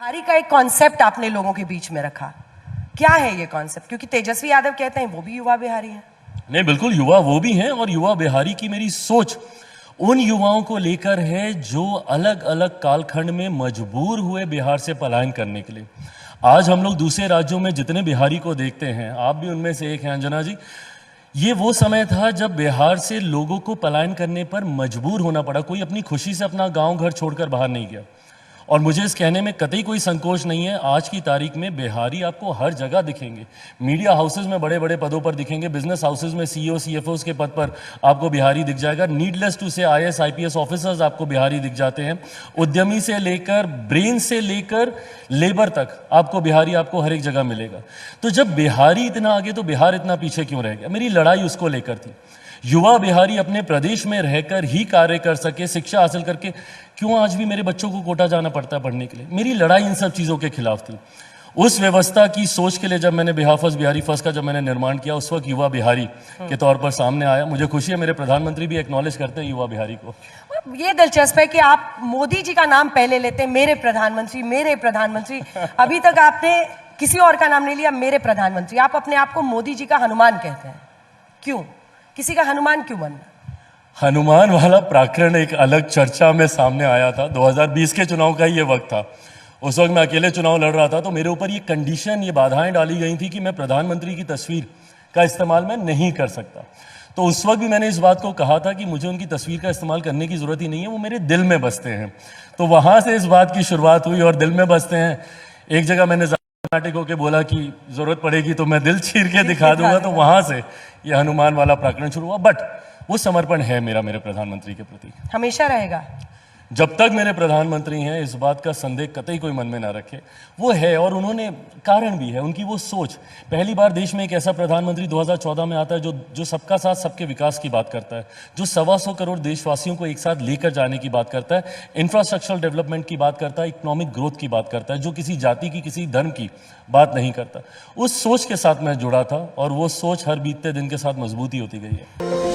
बिहारी का एक कॉन्सेप्ट आपने लोगों के बीच में रखा, क्या है ये कॉन्सेप्ट? क्योंकि तेजस्वी यादव कहते हैं वो भी युवा बिहारी हैं। नहीं, बिल्कुल युवा वो भी हैं, और युवा बिहारी की मेरी सोच उन युवाओं को लेकर है जो अलग अलग कालखंड में मजबूर हुए बिहार से पलायन करने के लिए। आज हम लोग दूसरे राज्यों में जितने बिहारी को देखते हैं, आप भी उनमें से एक हैं अंजना जी, ये वो समय था जब बिहार से लोगों को पलायन करने पर मजबूर होना पड़ा। कोई अपनी खुशी से अपना गांव घर छोड़कर बाहर नहीं गया। और मुझे इस कहने में कतई कोई संकोच नहीं है, आज की तारीख में बिहारी आपको हर जगह दिखेंगे। मीडिया हाउसेज में बड़े बड़े पदों पर दिखेंगे, बिजनेस हाउसेज में सीईओ सीएफओस के पद पर आपको बिहारी दिख जाएगा। नीडलेस टू से आईएएस आईपीएस ऑफिसर्स आपको बिहारी दिख जाते हैं। उद्यमी से लेकर ब्रेन से लेकर लेबर तक आपको बिहारी आपको हर एक जगह मिलेगा। तो जब बिहारी इतना आगे तो बिहार इतना पीछे क्यों रह गया? मेरी लड़ाई उसको लेकर थी। युवा बिहारी अपने प्रदेश में रहकर ही कार्य कर सके, शिक्षा हासिल करके, क्यों आज भी मेरे बच्चों को कोटा जाना पड़ता है पढ़ने के लिए? मेरी लड़ाई इन सब चीज़ों के खिलाफ थी। उस व्यवस्था की सोच के लिए जब मैंने बिहार फर्स्ट बिहारी फर्स्ट का जब मैंने निर्माण किया, उस वक्त युवा बिहारी के तौर पर सामने आया। मुझे खुशी है मेरे प्रधानमंत्री भी एक्नॉलेज करते हैं युवा बिहारी को। ये दिलचस्प है कि आप मोदी जी का नाम पहले लेते हैं, मेरे प्रधानमंत्री मेरे प्रधानमंत्री। अभी तक आपने किसी और का नाम नहीं लिया, मेरे प्रधानमंत्री। आप अपने आप को मोदी जी का हनुमान कहते हैं, क्यों? किसी का हनुमान क्यों बनना? हनुमान वाला प्रकरण एक अलग चर्चा में सामने आया था। 2020 के चुनाव का ही ये वक्त था। उस वक्त मैं अकेले चुनाव लड़ रहा था, तो मेरे ऊपर ये कंडीशन, ये बाधाएं डाली गई थी कि मैं प्रधानमंत्री की तस्वीर का इस्तेमाल मैं नहीं कर सकता। तो उस वक्त भी मैंने इस बात को कहा था कि मुझे उनकी तस्वीर का इस्तेमाल करने की जरूरत ही नहीं है, वो मेरे दिल में बसते हैं। तो वहां से इस बात की शुरुआत हुई, और दिल में बसते हैं। एक जगह मैंने ड्रामेटिक होकर बोला कि जरूरत पड़ेगी तो मैं दिल चीर के दिखा दूंगा, तो वहां से ये हनुमान वाला प्रकरण शुरू हुआ। बट वो समर्पण है मेरा मेरे प्रधानमंत्री के प्रति, हमेशा रहेगा। जब तक मेरे प्रधानमंत्री हैं, इस बात का संदेह कतई कोई मन में ना रखे। वो है, और उन्होंने कारण भी है, उनकी वो सोच। पहली बार देश में एक ऐसा प्रधानमंत्री 2014 में आता है जो सबका साथ सबके विकास की बात करता है, जो 125 करोड़ देशवासियों को एक साथ लेकर जाने की बात करता है, इंफ्रास्ट्रक्चरल डेवलपमेंट की बात करता है, इकोनॉमिक ग्रोथ की बात करता है, जो किसी जाति की किसी धर्म की बात नहीं करता। उस सोच के साथ मैं जुड़ा था, और वो सोच हर बीतते दिन के साथ मजबूती होती गई है।